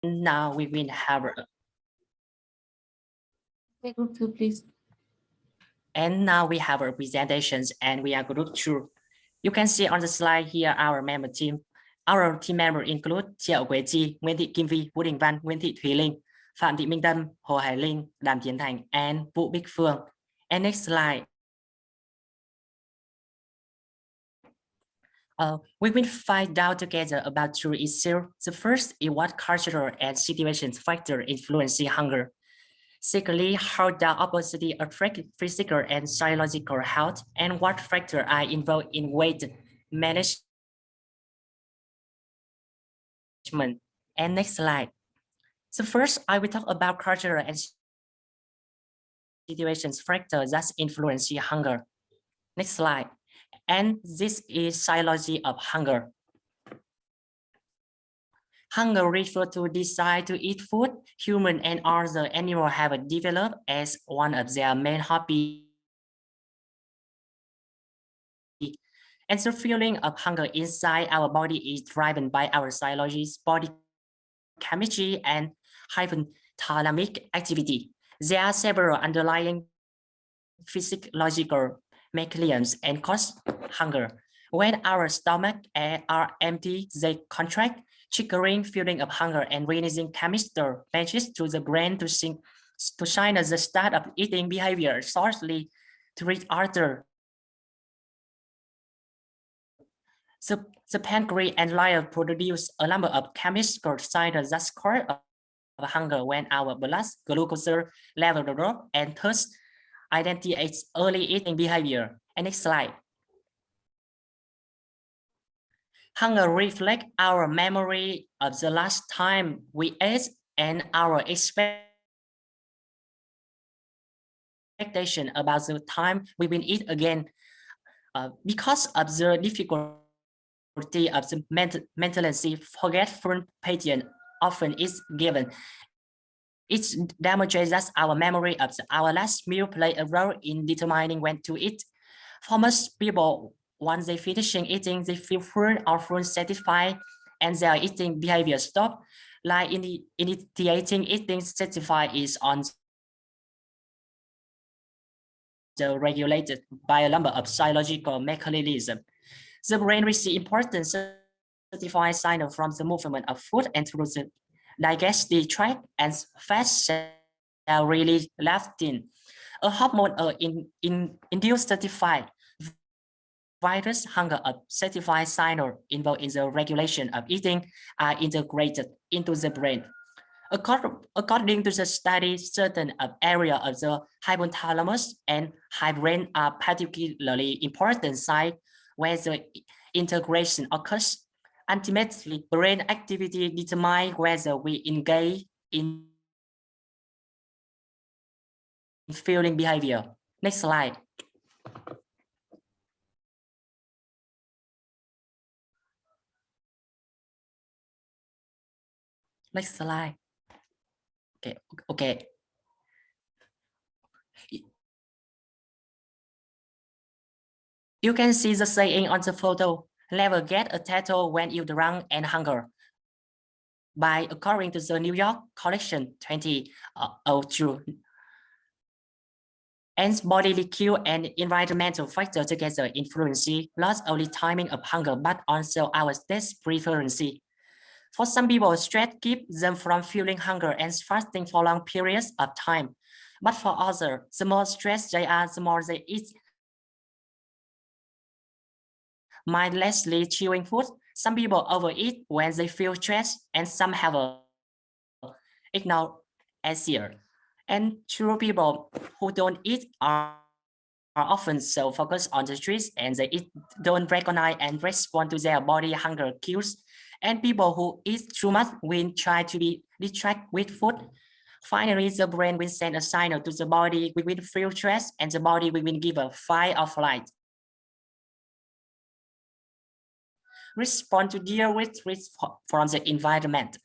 now we will have Group 2, please. And now we have our presentations and we are group 2. You can see on the slide here our member team. Our team member include Triệu Quế Chi, Nguyễn Thị Kim Vi, Vũ Đình Văn, Nguyễn Thị Thùy Linh, Phạm Thị Minh Tâm, Hồ Hải Linh, Đàm Tiến Thành, and Vũ Bích Phương. And next slide. We will find out together about two issues. The first is what cultural and situations factor influencing hunger. Secondly, how the obesity affect physical and psychological health, and what factors are involved in weight management. And next slide. So first, I will talk about cultural and situations factors that influence hunger. Next slide. And this is psychology of hunger. Hunger refers to desire to eat food. Human and other animals have developed as one of their main hobbies. And the feeling of hunger inside our body is driven by our psychology, body chemistry, and hypothalamic activity. There are several underlying physiological mechanisms and cause hunger. When our stomachs are empty, they contract, triggering feeling of hunger and releasing chemical messages to the brain to signal the start of eating behavior shortly to reach after. The pancreas and liver produce a number of chemical signals that cause hunger when our blood glucose level drop, and thus identifies early eating behavior. And next slide. Hunger reflects our memory of the last time we ate and our expectation about the time we will eat again. Because of the difficulty of the mentality, forgetful pattern often is given. It demonstrates that our memory of our last meal play a role in determining when to eat. For most people, once they finishing eating, they feel full or full satisfied, and their eating behavior stop. Like initiating eating satisfied is on the regulated by a number of psychological mechanisms. The brain receives important certified signal from the movement of food and through the digestive tract, and fat cell release leptin, a hormone induced certified virus hunger of certified signal involved in the regulation of eating are integrated into the brain. According to the study, certain areas of the hypothalamus and hindbrain are particularly important sites where the integration occurs. Ultimately, brain activity determines whether we engage in feeling behavior. Next slide. Next slide. Okay. You can see the saying on the photo, never get a tattoo when you drunk and hunger. By according to the New York collection 2002. And bodily cue and environmental factors together influence not only timing of hunger, but also our taste preference. For some people, stress keeps them from feeling hunger and fasting for long periods of time. But for others, the more stressed they are, the more they eat mindlessly chewing food. Some people overeat when they feel stressed, and some have ignorancia. And true people who don't eat are often so focused on the stress and they don't recognize and respond to their body hunger cues. And people who eat too much will try to be distracted with food. Finally, the brain will send a signal to the body. We will feel stress, and the body will give a fight or flight respond to deal with risk from the environment.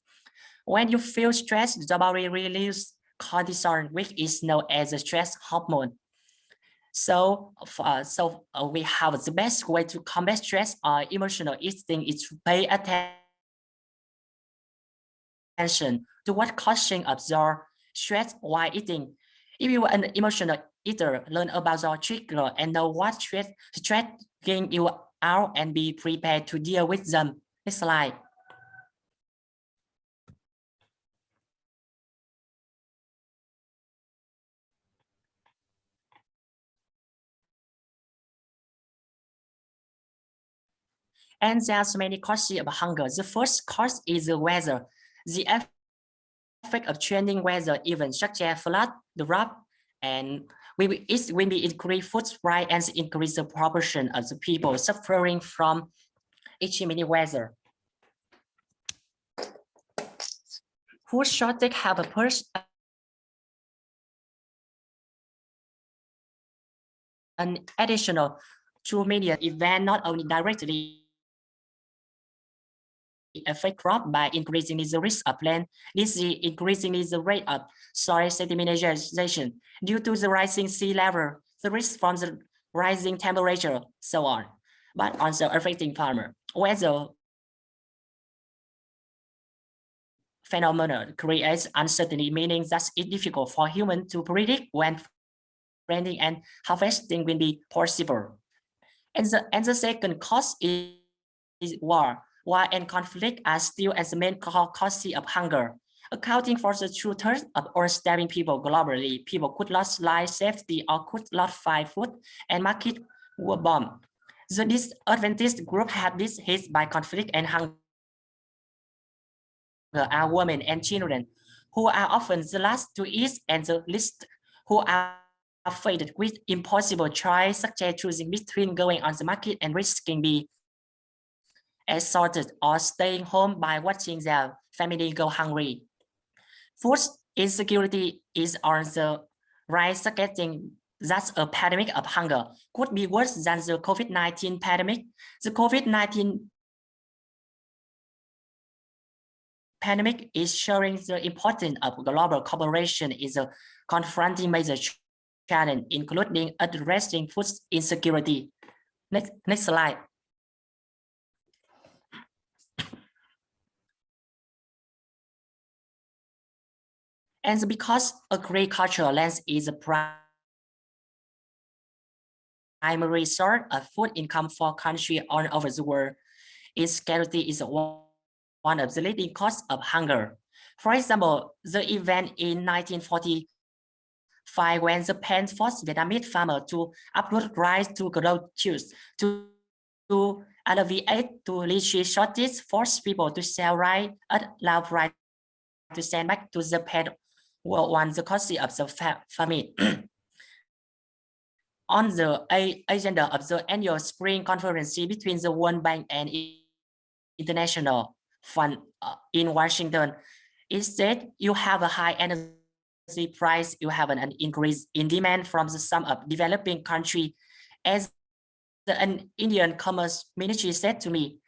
When you feel stressed, the body releases cortisol, which is known as the stress hormone. So we have the best way to combat stress or emotional eating is to pay attention attention to what causing of your stress while eating. If you are an emotional eater, learn about your trigger and know what stressing you out and be prepared to deal with them. Next slide. And there's many causes of hunger. The first cause is the weather. The effect of changing weather, even such as flood, drought, and it will be increase food supply and increase the proportion of the people suffering from extreme weather. Food shortage have an additional 2 million event not only directly affect crop by increasing the risk of plant disease, increasing the rate of soil sedimentation due to the rising sea level, the risk from the rising temperature, so on, but also affecting farmer. Weather phenomena creates uncertainty, meaning that it's difficult for humans to predict when planting and harvesting will be possible. And the second cause is war. War and conflict are still as the main cause of hunger. Accounting for the 2/3 of all starving people globally, people could lose life safety or could not find food and market were bombed. The disadvantaged group have been hit by conflict and hunger are women and children, who are often the last to eat and the least who are faced with impossible choice, such as choosing between going on the market and risking being assaulted or staying home by watching their family go hungry. Food insecurity is on the rise, suggesting that a pandemic of hunger could be worse than the COVID-19 pandemic. The COVID-19 pandemic is showing the importance of global cooperation in confronting major challenges, including addressing food insecurity. Next slide. And because agricultural land is a primary source of food income for countries all over the world, its scarcity is one of the leading causes of hunger. For example, the event in 1945 when Japan forced Vietnamese farmers to uproot rice to grow juice to alleviate to lychee shortage, forced people to sell rice at low price to send back to Japan were one the causes of the famine. On the agenda of the annual spring conference between the World Bank and International Fund in Washington, it said you have a high energy price, you have an increase in demand from some of developing countries, as an Indian Commerce Ministry said to me.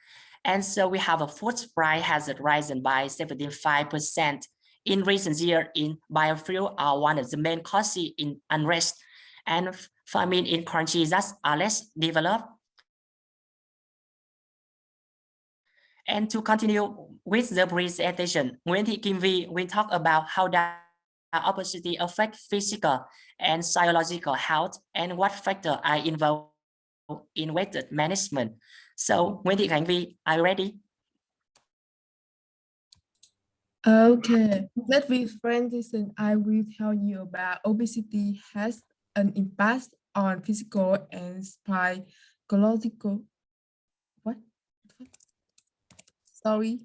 And so we have a food price has risen by 75% in recent years. In biofuel are one of the main causes in unrest and famine in countries that are less developed. And to continue with the presentation, Nguyễn Thị Kim Vi will talk about how that obesity affect physical and psychological health and what factors are involved in weight management. So, Nguyễn Thị Khánh Vi, are you ready? Okay, let's be friends and I will tell you about obesity has an impact on physical and psychological. What? Sorry.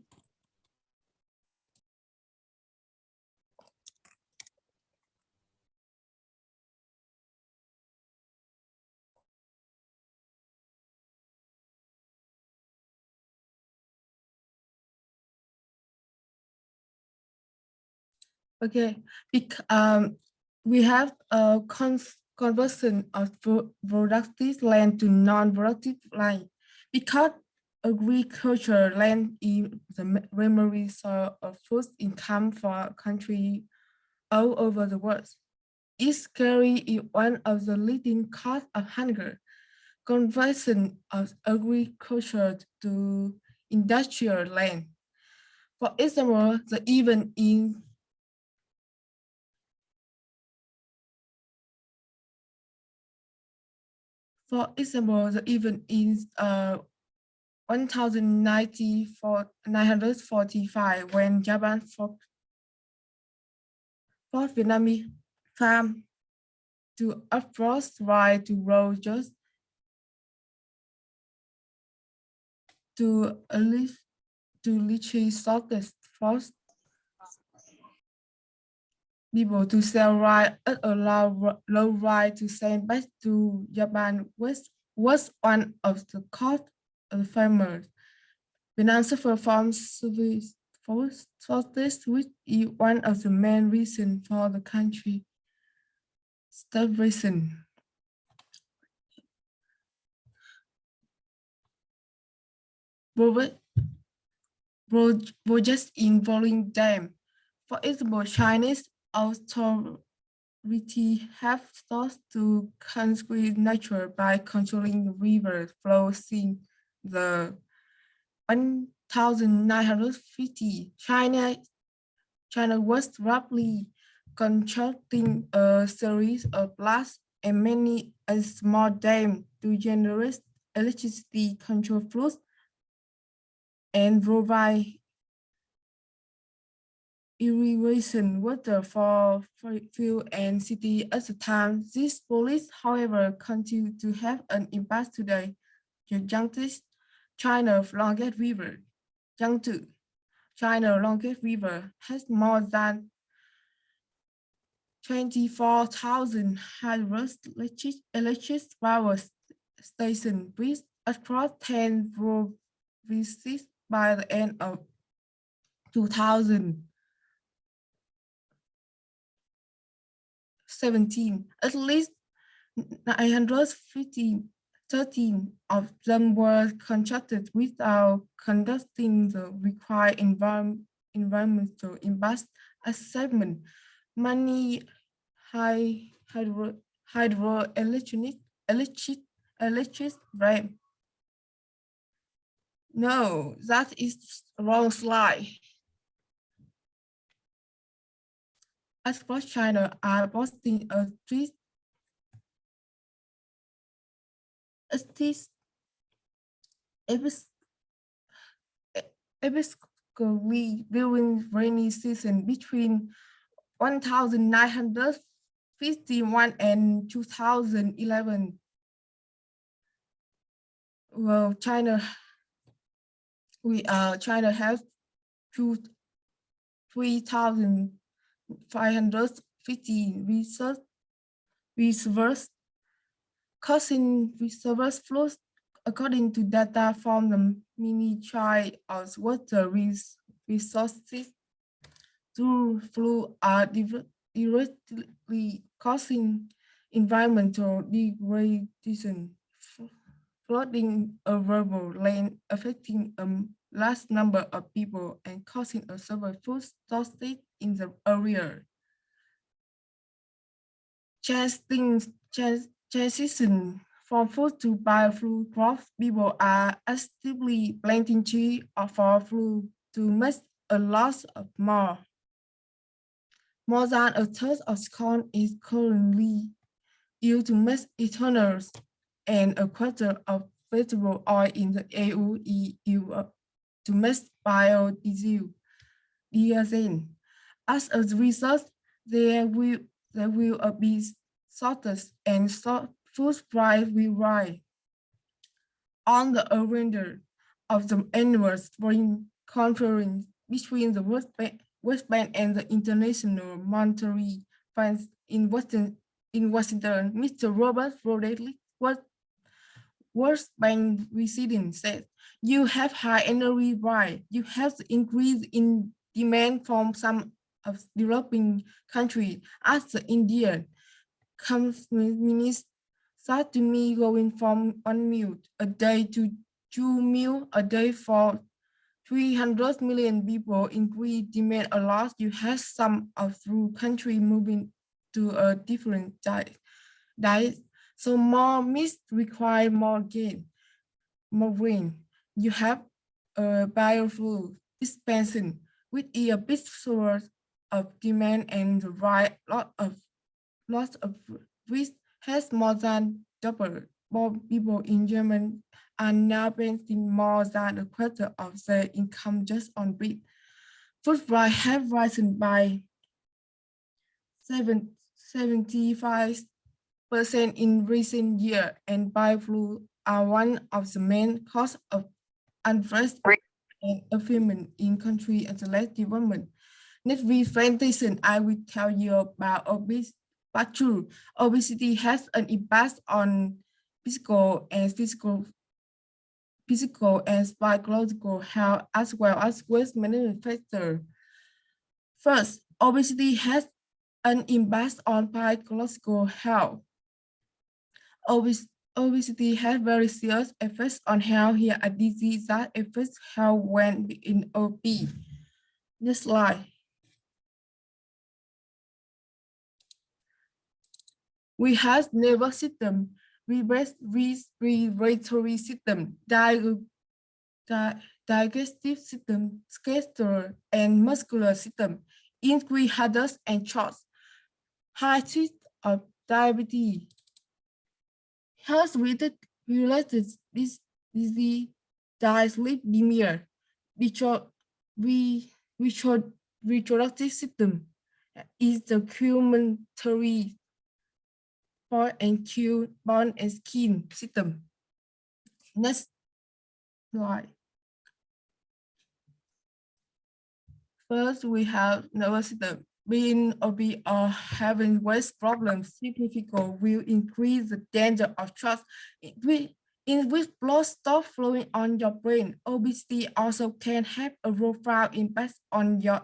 Okay, we have a conversion of productive land to non-productive land because agriculture land is the primary source of food income for countries all over the world. Its carry is one of the leading causes of hunger. Conversion of agriculture to industrial land For example, the event in 1945 when Japan fought Vietnamese farm to upfrost right to roll just to literally shortest force people to sell right at a low right to send back to Japan was one of the cause of farmers. Vietnam suffered from severe shortage, which is one of the main reasons for the country starvation. Projects involving them. For example, Chinese authorities have sought to conserve nature by controlling the river flow since the 1950. China was rapidly constructing a series of large and many small dams to generate electricity, control floods, and provide irrigation water for field and city at the time. These policies, however, continue to have an impact today. The Yangtze, China's longest river, Yangtze, China's longest river, has more than 24,000 hydroelectric power stations with across 10 provinces by the end of 2017. At least 913 of them were constructed without conducting the required environmental impact assessment. Many electric ramp. No, that is wrong slide. As for China are posting a tweet episcopally during rainy season between 1951 and 2011. Well, China has 3,550 reservoirs causing reservoir flows according to data from the Ministry of Water Resources. Through flow are directly causing environmental degradation, flooding a rural land, affecting a large number of people and causing a severe food shortage in the area. Transition from food to biofuel crops, people are actively planting trees for food to make a lot of more. More than a third of corn is currently used to make ethanol, and a quarter of vegetable oil in the EU is used to make biodiesel. As a result, there will be shortage and food price will rise. On the agenda of the annual spring conference between the World Bank and the International Monetary Fund in Washington, Mr. Robert Rodriguez, World Bank president, said, "You have high energy price. You have the increase in demand from some of developing countries, as the Indian communist start to me going from 1 meal a day to 2 meals a day for 300 million people. Increase demand a lot. You have some of the country moving to a different diet. So more meat require more grain. You have a biofuel expansion. which is a big source of demand, and the right lots of which has more than double. More people in Germany are now spending more than a quarter of their income just on wheat. Food prices have risen by 75% in recent years, and biofuels are one of the main causes of unrest and affirmation in countries and less development. Next presentation, I will tell you about obesity. But true, obesity has an impact on physical and psychological health as well as waste management factors. First, obesity has an impact on psychological health. Obesity has very serious effects on health. Here are diseases that affect health when in obese. Next slide. We have nervous system, respiratory system, digestive system, skeletal and muscular system, increased headaches and chills, high risk of diabetes. Health-related disease, dyslipidemia, reproductive system is the complementary bone and skin system. Next slide. First, we have nervous system. Being obese or having waist problems significantly will increase the danger of stress, in which blood stops flowing on your brain. Obesity also can have a profound impact on your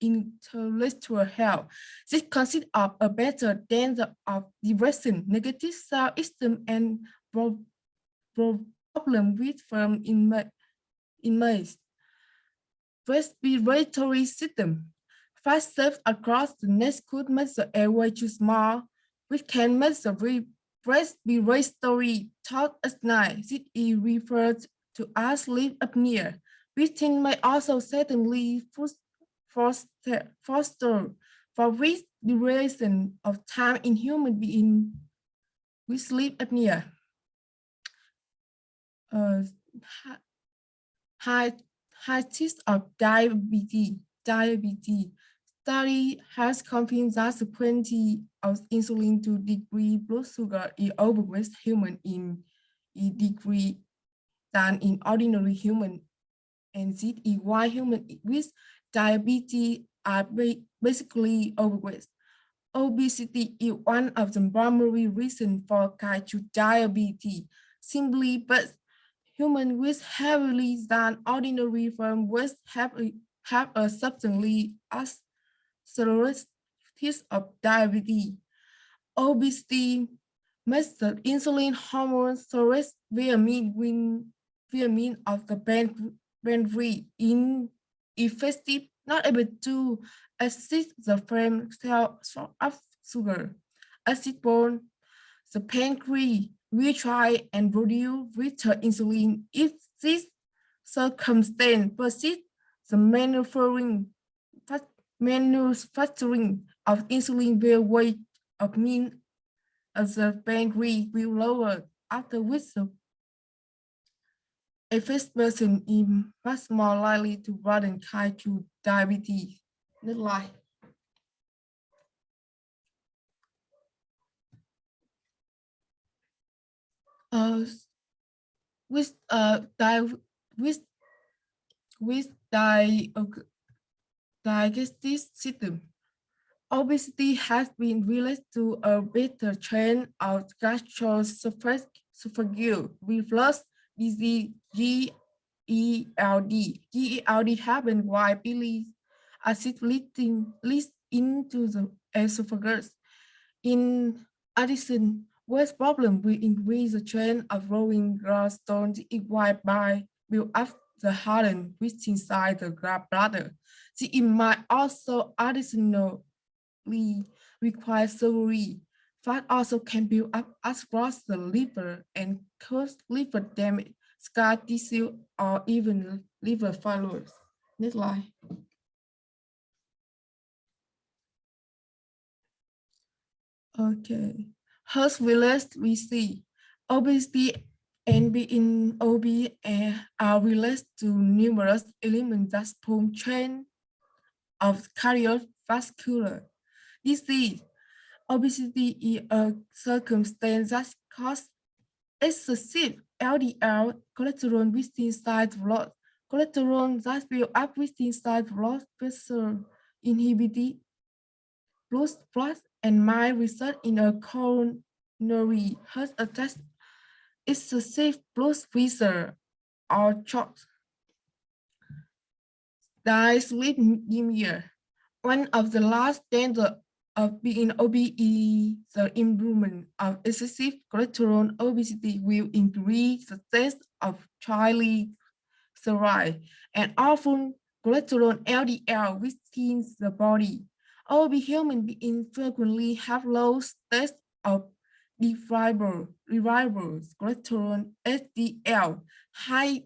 intellectual health. This consists of a better danger of depression, negative self-esteem, and problem with firm image. Respiratory system. Fast surf across the neck could make the airway too small, which can make the respiratory thought at night. This is referred to as sleep apnea. Breathing may also certainly foster for which duration of time in human beings with sleep apnea. High risk of diabetes. Study has confirmed that the quantity of insulin to decrease blood sugar in overweight human is decreased than in ordinary human, and this is why humans with diabetes are basically overweight. Obesity is one of the primary reasons for type 2 diabetes. Simply put, humans with heavily than ordinary firm weight have a substantially accelerated risk of diabetes. Obesity makes the insulin hormone storage via means of the pancreas ineffective, not able to assist the frame cell of sugar. Acid bone, the pancreas will try and produce greater insulin. If this circumstance persists, the manufacturing of insulin will wait of mean as the pancreas will lower, after which the affected person is much more likely to burden type 2 diabetes. Next slide. With digestive system, obesity has been related to a better trend of gastroesophageal reflux disease, GERD. GERD happens while bile acid leaks into the esophagus. In addition, waist problem will increase the chance of growing gallstones while bile build up the hardened which inside the gallbladder. It might also additionally require surgery. Fat also can build up across the liver and cause liver damage, scar tissue, or even liver failures. Next slide. Okay. Health related we see obesity and being obese are related to numerous elements that form chain of cardiovascular disease. Obesity is a circumstance that causes excessive LDL cholesterol within inside blood. Cholesterol that build up within inside blood vessel inhibited blood and might result in a coronary heart attack, excessive blood pressure, or shock. Dyslipidemia. One of the last dangers of being obese is the improvement of excessive cholesterol. Obesity will increase the test of triglyceride and often cholesterol LDL within the body. Obese human beings frequently have low states of reliable cholesterol HDL, high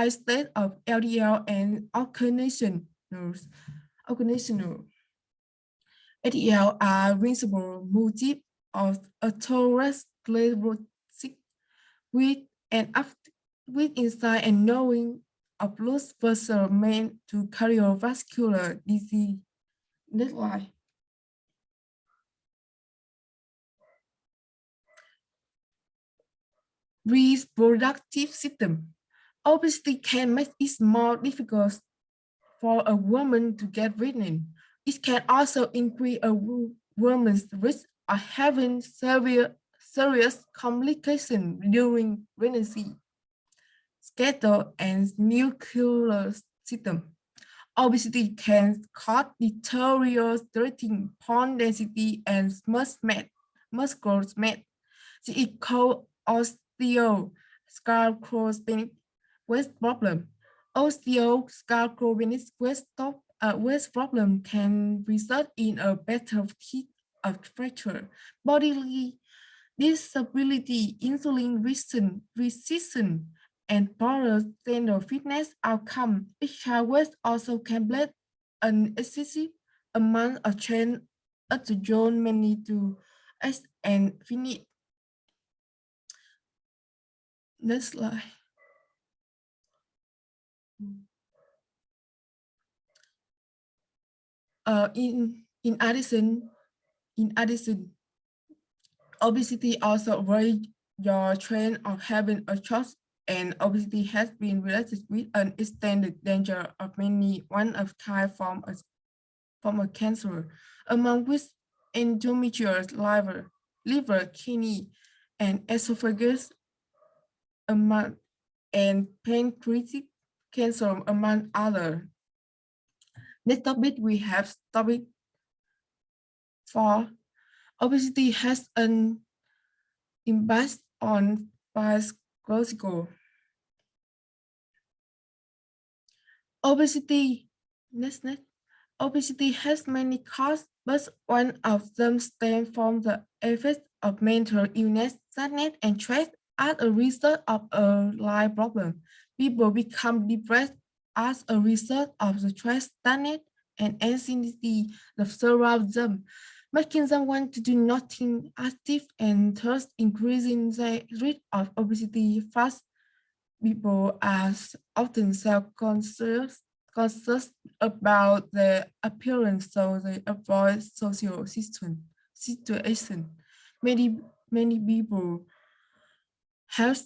state of LDL and organizational LDL are visible motif of atherosclerosis with an with insight and knowing of blood vessel meant to cardiovascular disease. Next slide. Reproductive system. Obesity can make it more difficult for a woman to get pregnant. It can also increase a woman's risk of having serious complications during pregnancy. Skeletal and nuclear system. Obesity can cause deteriorating bone density and muscle mass. It is called osteosarcopenic waist problem. Osteosarcopenic waist problem can result in a better fit of fracture, bodily disability, insulin resistance, and poorer gender fitness outcome. Each child weight also can play an excessive amount of change estrogen many to X and finite. Next slide. In addition, obesity also raise your trend of having a child, and obesity has been related with an extended danger of many one-of-kind form of cancer, among which endometrial liver, kidney, and esophagus, and pancreatic cancer, among others. Next topic, we have topic 4. Obesity has an impact on psychological. Obesity has many causes, but one of them stems from the effects of mental illness, sadness, and stress as a result of a life problem. People become depressed as a result of the stress, sadness, and anxiety that surround them, making them want to do nothing active and thus increasing the risk of obesity. Fast people are often self-conscious about their appearance, so they avoid social situation. Many people have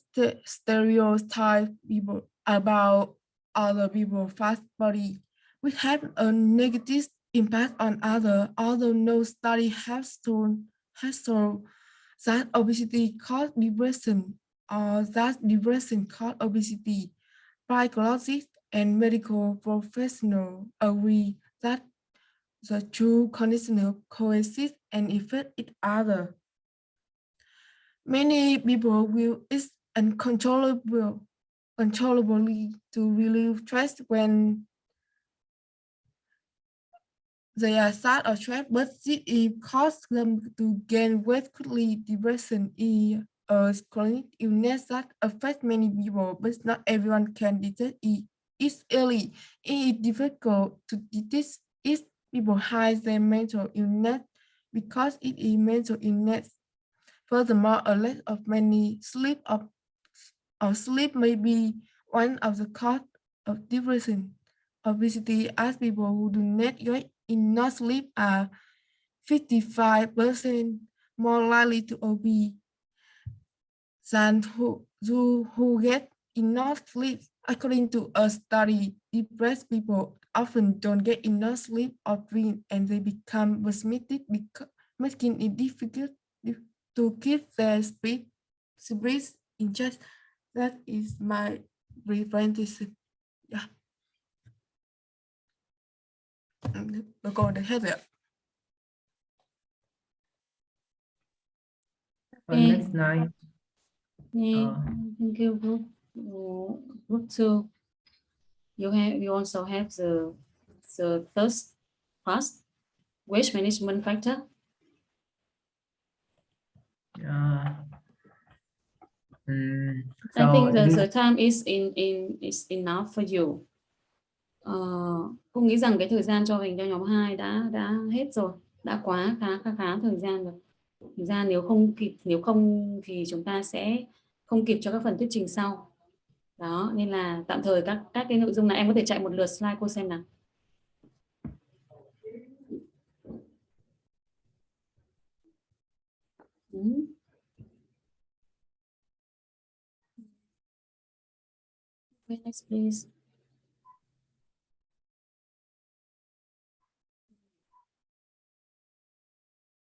stereotyped people about other people's fat body, which have a negative impact on others, although no study has shown that obesity causes depression or that depression causes obesity. Psychologists and medical professionals agree that the two conditions coexist and affect each other. Many people will uncontrollably to relieve stress when they are sad or stressed, but it causes them to gain weight quickly. Depression is a chronic illness that affects many people, but not everyone can detect it early. It is difficult to detect if people hide their mental illness because it is mental illness. Furthermore, a lack of many sleep or sleep may be one of the causes of depression. Obesity, as people who do not get enough sleep are 55% more likely to obese than who get enough sleep. According to a study, depressed people often don't get enough sleep or dream, and they become pessimistic, making it difficult to keep their spirits in check. That is my presentation. Yeah. Cô được hết rồi ạ. Next night. Yeah, thank you, group 2. You also have the third part, waste management factor. I think the time is enough for you. Cô nghĩ rằng cái thời gian cho mình cho nhóm 2 đã hết rồi, đã khá thời gian rồi. Thực ra nếu không thì chúng ta sẽ không kịp cho các phần thuyết trình sau. Đó, nên là tạm thời các cái nội dung này em có thể chạy một lượt slide cô xem nào. Okay, next please.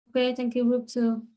Okay, thank you, group 2.